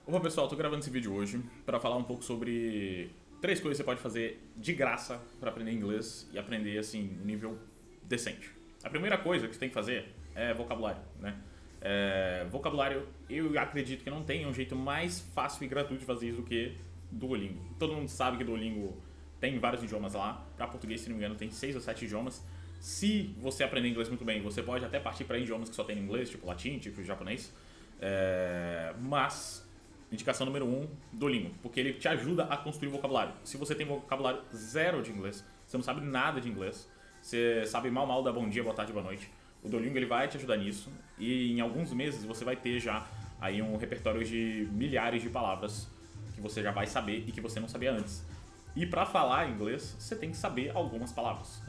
Opa pessoal, tô gravando esse vídeo hoje para falar um pouco sobre três coisas que você pode fazer de graça para aprender inglês e aprender assim, um nível decente. A primeira coisa que você tem que fazer é vocabulário, né? Vocabulário, eu acredito que não tem um jeito mais fácil e gratuito de fazer isso do que Duolingo. Todo mundo sabe que Duolingo tem vários idiomas lá. Para português, se não me engano, tem 6 ou 7 idiomas. Se você aprender inglês muito bem, você pode até partir para idiomas que só tem em inglês, tipo latim, tipo japonês. Mas indicação número 1, Duolingo, porque ele te ajuda a construir vocabulário. Se você tem vocabulário zero de inglês, você não sabe nada de inglês, você sabe mal dar bom dia, boa tarde, boa noite, o Duolingo ele vai te ajudar nisso e em alguns meses você vai ter já aí um repertório de milhares de palavras que você já vai saber e que você não sabia antes. E para falar inglês, você tem que saber algumas palavras.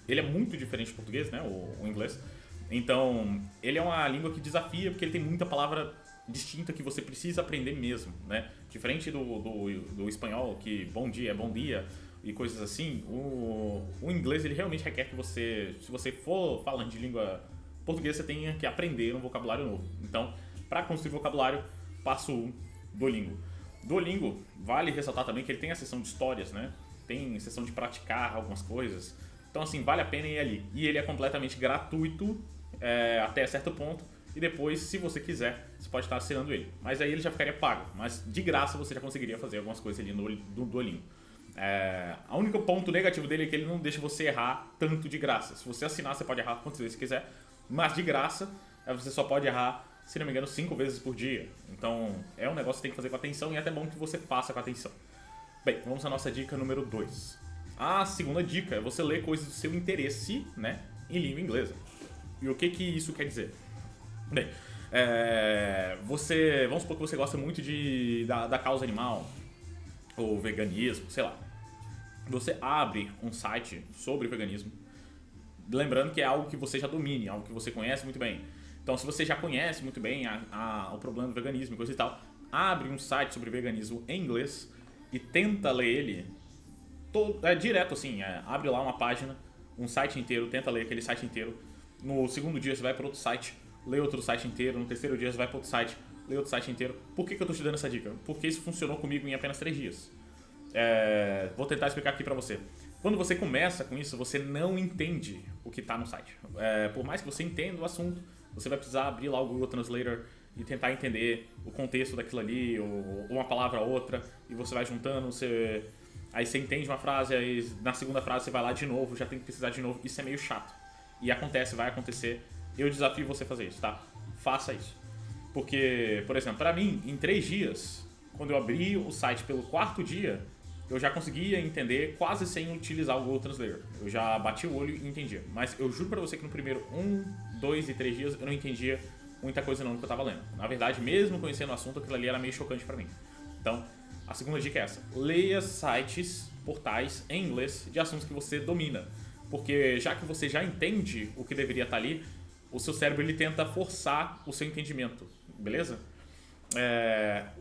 Ele é muito diferente do português, né, o inglês. Então, ele é uma língua que desafia porque ele tem muita palavra distinta que você precisa aprender mesmo, né? Diferente do espanhol, que bom dia é bom dia e coisas assim, o inglês ele realmente requer que você, se você for falando de língua portuguesa, você tenha que aprender um vocabulário novo. Então, para construir vocabulário, passo 1, Duolingo. Duolingo, vale ressaltar também que ele tem a seção de histórias, né? Tem seção de praticar algumas coisas. Então, assim, vale a pena ir ali. E ele é completamente gratuito até certo ponto. E depois, se você quiser, você pode estar assinando ele. Mas aí ele já ficaria pago. Mas de graça você já conseguiria fazer algumas coisas ali no Duolingo. O único ponto negativo dele é que ele não deixa você errar tanto de graça. Se você assinar, você pode errar quantas vezes você quiser. Mas de graça, você só pode errar, se não me engano, 5 vezes por dia. Então é um negócio que tem que fazer com atenção e é até bom que você faça com atenção. Bem, vamos à nossa dica número 2. A segunda dica é você ler coisas do seu interesse, né, em língua inglesa. E o que isso quer dizer? Bem, vamos supor que você gosta muito da causa animal, ou veganismo, sei lá. Você abre um site sobre veganismo, lembrando que é algo que você já domine, algo que você conhece muito bem. Então, se você já conhece muito bem o problema do veganismo e coisa e tal, abre um site sobre veganismo em inglês e tenta ler ele direto assim, abre lá uma página, um site inteiro, tenta ler aquele site inteiro. No segundo dia você vai para outro site, lê outro site inteiro. No terceiro dia você vai para outro site, lê outro site inteiro. Por que eu tô te dando essa dica? Porque isso funcionou comigo em apenas 3 dias. Vou tentar explicar aqui pra você. Quando você começa com isso, você não entende o que tá no site. Por mais que você entenda o assunto, você vai precisar abrir lá o Google Translator e tentar entender o contexto daquilo ali, ou uma palavra ou outra, e você vai juntando, aí você entende uma frase, aí na segunda frase você vai lá de novo, já tem que precisar de novo. Isso é meio chato. E vai acontecer. Eu desafio você a fazer isso, tá? Faça isso. Porque, por exemplo, pra mim, em 3 dias, quando eu abri o site pelo 4º dia, eu já conseguia entender quase sem utilizar o Google Translator. Eu já bati o olho e entendia. Mas eu juro pra você que no primeiro 1, 2 e 3 dias eu não entendia muita coisa não do que eu tava lendo. Na verdade, mesmo conhecendo o assunto, aquilo ali era meio chocante pra mim. Então, a segunda dica é essa. Leia sites, portais em inglês de assuntos que você domina. Porque já que você já entende o que deveria estar ali, o seu cérebro ele tenta forçar o seu entendimento, beleza?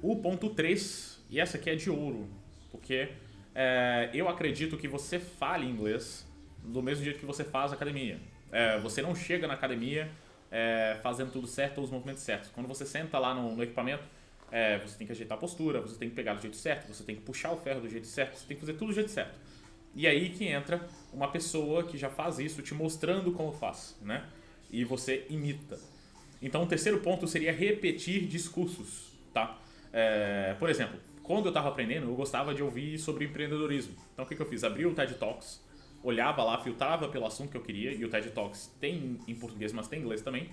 O ponto 3, e essa aqui é de ouro, porque eu acredito que você fale inglês do mesmo jeito que você faz academia. Você não chega na academia fazendo tudo certo ou os movimentos certos. Quando você senta lá no equipamento, você tem que ajeitar a postura, você tem que pegar do jeito certo, você tem que puxar o ferro do jeito certo, você tem que fazer tudo do jeito certo. E aí que entra uma pessoa que já faz isso te mostrando como faz, né? E você imita. Então o terceiro ponto seria repetir discursos, tá? Por exemplo, quando eu estava aprendendo, eu gostava de ouvir sobre empreendedorismo. Então o que eu fiz? Abri o TED Talks, olhava lá, filtrava pelo assunto que eu queria, e o TED Talks tem em português, mas tem em inglês também.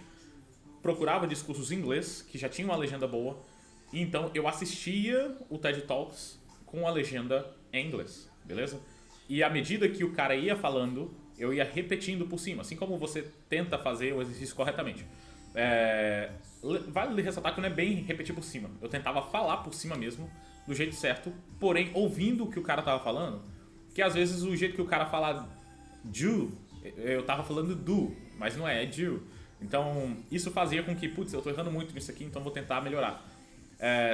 Procurava discursos em inglês, que já tinham uma legenda boa, e então eu assistia o TED Talks com a legenda em inglês, beleza? E à medida que o cara ia falando, eu ia repetindo por cima, assim como você tenta fazer o exercício corretamente. Vale ressaltar que não é bem repetir por cima. Eu tentava falar por cima mesmo, do jeito certo, porém ouvindo o que o cara tava falando, que às vezes o jeito que o cara fala do, eu tava falando do, mas não é do. Então isso fazia com que, putz, eu tô errando muito nisso aqui, então vou tentar melhorar.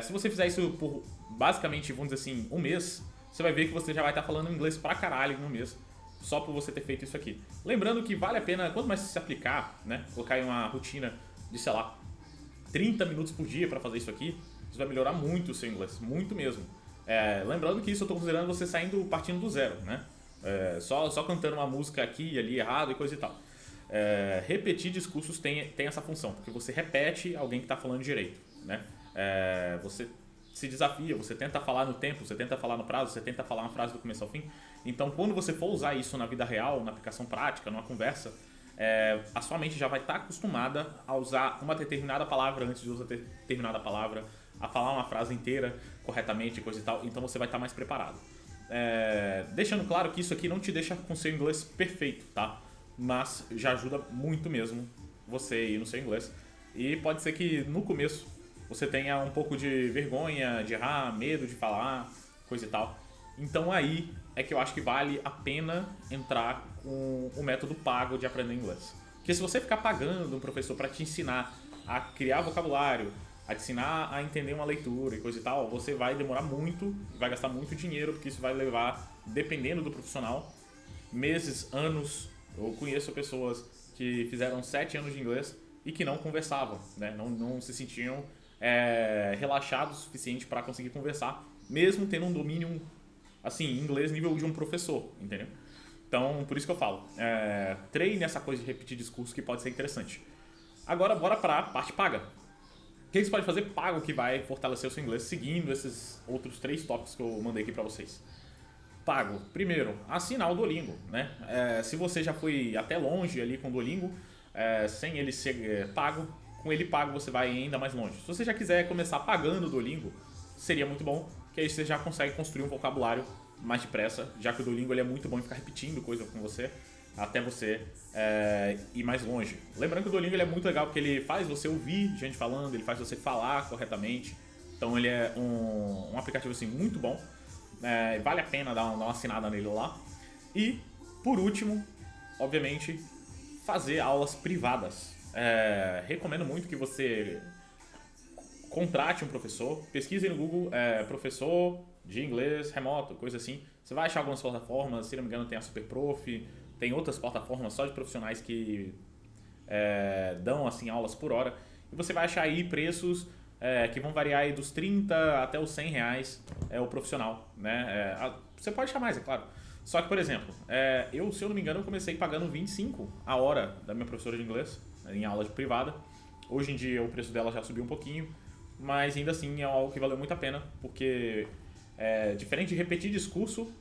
Se você fizer isso por basicamente, vamos dizer assim, um mês, você vai ver que você já vai estar falando inglês pra caralho no mês, só por você ter feito isso aqui. Lembrando que vale a pena, quanto mais se aplicar, né, colocar em uma rotina de, sei lá, 30 minutos por dia para fazer isso aqui, isso vai melhorar muito o seu inglês, muito mesmo. Lembrando que isso eu estou considerando você partindo do zero, né? Só cantando uma música aqui e ali errado e coisa e tal. Repetir discursos tem essa função, porque você repete alguém que está falando direito, né? Você se desafia, você tenta falar no tempo, você tenta falar no prazo, você tenta falar uma frase do começo ao fim. Então, quando você for usar isso na vida real, na aplicação prática, numa conversa, a sua mente já vai estar acostumada a usar uma determinada palavra antes de usar determinada palavra, a falar uma frase inteira corretamente, coisa e tal. Então, você vai estar mais preparado. Deixando claro que isso aqui não te deixa com seu inglês perfeito, tá? Mas já ajuda muito mesmo você ir no seu inglês. E pode ser que no começo você tenha um pouco de vergonha de errar, medo de falar, coisa e tal. Então aí é que eu acho que vale a pena entrar com o método pago de aprender inglês. Porque se você ficar pagando um professor para te ensinar a criar vocabulário, a te ensinar a entender uma leitura e coisa e tal, você vai demorar muito, vai gastar muito dinheiro, porque isso vai levar, dependendo do profissional, meses, anos. Eu conheço pessoas que fizeram 7 anos de inglês e que não conversavam, né? Não se sentiam relaxados o suficiente para conseguir conversar, mesmo tendo um domínio assim, inglês nível de um professor, entendeu? Então, por isso que eu falo, treine essa coisa de repetir discurso que pode ser interessante. Agora, bora para a parte paga. O que você pode fazer pago que vai fortalecer o seu inglês seguindo esses outros 3 tópicos que eu mandei aqui para vocês? Pago. Primeiro, assinar o Duolingo, né? Se você já foi até longe ali com o Duolingo, sem ele ser pago, com ele pago você vai ainda mais longe. Se você já quiser começar pagando o Duolingo, seria muito bom, que aí você já consegue construir um vocabulário mais depressa, já que o Duolingo ele é muito bom em ficar repetindo coisa com você, até você ir mais longe. Lembrando que o Duolingo ele é muito legal porque ele faz você ouvir gente falando, ele faz você falar corretamente, então ele é um aplicativo assim, muito bom. Vale a pena dar uma assinada nele lá. E, por último, obviamente, fazer aulas privadas. Recomendo muito que você contrate um professor, pesquise no Google professor de inglês remoto, coisa assim. Você vai achar algumas plataformas, se não me engano tem a Superprof, tem outras plataformas só de profissionais que dão assim aulas por hora. E você vai achar aí preços que vão variar aí dos 30 até os 100 reais o profissional, né? Você pode achar mais, é claro. Só que, por exemplo, se eu não me engano, eu comecei pagando 25 a hora da minha professora de inglês, em aula de privada. Hoje em dia o preço dela já subiu um pouquinho, mas ainda assim é algo que valeu muito a pena, porque diferente de repetir discurso,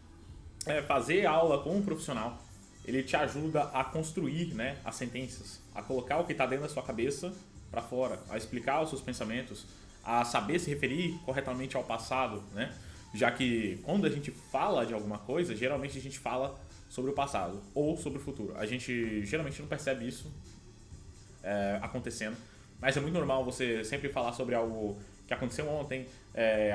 fazer aula com um profissional, ele te ajuda a construir, né, as sentenças, a colocar o que está dentro da sua cabeça para fora, a explicar os seus pensamentos, a saber se referir corretamente ao passado, né? Já que quando a gente fala de alguma coisa, geralmente a gente fala sobre o passado ou sobre o futuro. A gente geralmente não percebe isso acontecendo, mas é muito normal você sempre falar sobre algo que aconteceu ontem,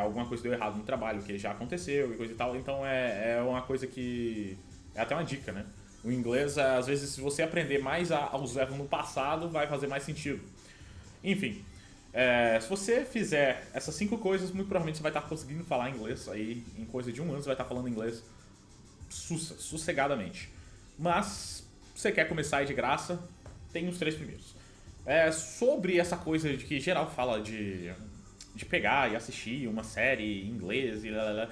alguma coisa deu errado no trabalho, que já aconteceu e coisa e tal. Então é uma coisa que é até uma dica, né? O inglês, às vezes, se você aprender mais aos verbos no passado, vai fazer mais sentido. Enfim, se você fizer essas 5 coisas, muito provavelmente você vai estar conseguindo falar inglês. Aí, em coisa de 1 ano, você vai estar falando inglês sossegadamente. Mas, se você quer começar aí de graça, tem os 3 primeiros. Sobre essa coisa de que geral fala de pegar e assistir uma série em inglês e lalala.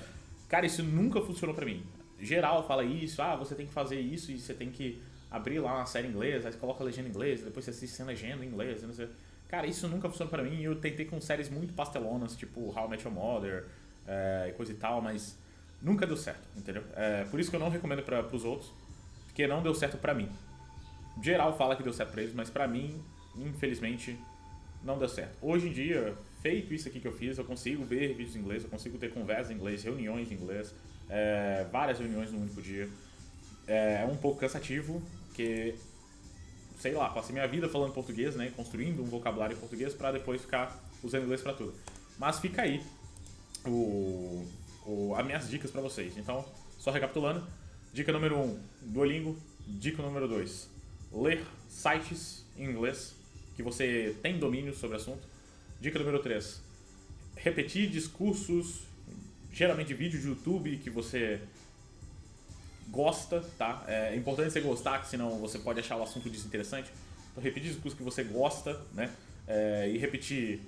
Cara, isso nunca funcionou pra mim. Geral fala isso, você tem que fazer isso e você tem que abrir lá uma série em inglês, aí você coloca a legenda em inglês, depois você assiste sem legenda em inglês, não sei. Cara, isso nunca funcionou pra mim. Eu tentei com séries muito pastelonas, tipo How I Met Your Mother e coisa e tal, mas nunca deu certo, entendeu? Por isso que eu não recomendo pros outros, porque não deu certo pra mim. Geral fala que deu certo pra eles, mas pra mim, infelizmente, não deu certo. Hoje em dia, feito isso aqui que eu fiz, eu consigo ver vídeos em inglês, eu consigo ter conversas em inglês, reuniões em inglês, várias reuniões no único dia. É um pouco cansativo, porque, sei lá, passei minha vida falando português, né, construindo um vocabulário em português para depois ficar usando inglês para tudo. Mas fica aí as minhas dicas para vocês. Então, só recapitulando, dica número 1, Duolingo. Dica número 2, ler sites em inglês que você tem domínio sobre o assunto. Dica número 3, repetir discursos, geralmente vídeos de YouTube que você gosta, tá? É importante você gostar, que senão você pode achar o assunto desinteressante. Então, repetir discursos que você gosta, né? e repetir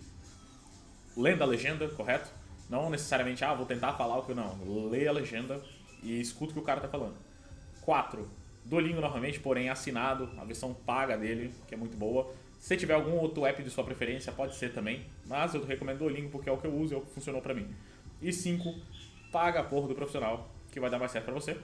lendo a legenda, correto? Não necessariamente, vou tentar falar o que eu não. Lê a legenda e escuta o que o cara tá falando. 4. Duolingo novamente, porém assinado, a versão paga dele, que é muito boa. Se tiver algum outro app de sua preferência, pode ser também. Mas eu recomendo Duolingo porque é o que eu uso e é o que funcionou pra mim. E 5. Paga a porra do profissional, que vai dar mais certo pra você.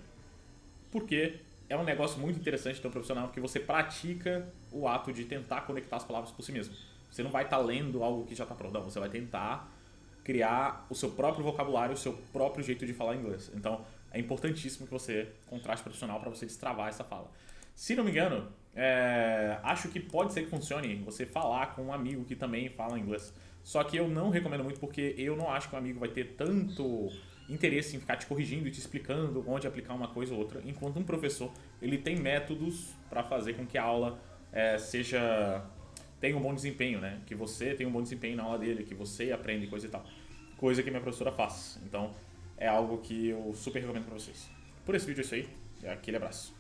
Porque é um negócio muito interessante ter um profissional, porque você pratica o ato de tentar conectar as palavras por si mesmo. Você não vai estar lendo algo que já está pronto, não. Você vai tentar criar o seu próprio vocabulário, o seu próprio jeito de falar inglês. Então, é importantíssimo que você contraste profissional para você destravar essa fala. Se não me engano, acho que pode ser que funcione você falar com um amigo que também fala inglês. Só que eu não recomendo muito porque eu não acho que o amigo vai ter tanto interesse em ficar te corrigindo e te explicando onde aplicar uma coisa ou outra, enquanto um professor ele tem métodos para fazer com que a aula tenha um bom desempenho, né? Que você tenha um bom desempenho na aula dele, que você aprende coisa e tal. Coisa que minha professora faz. Então é algo que eu super recomendo para vocês. Por esse vídeo é isso aí. Aquele abraço.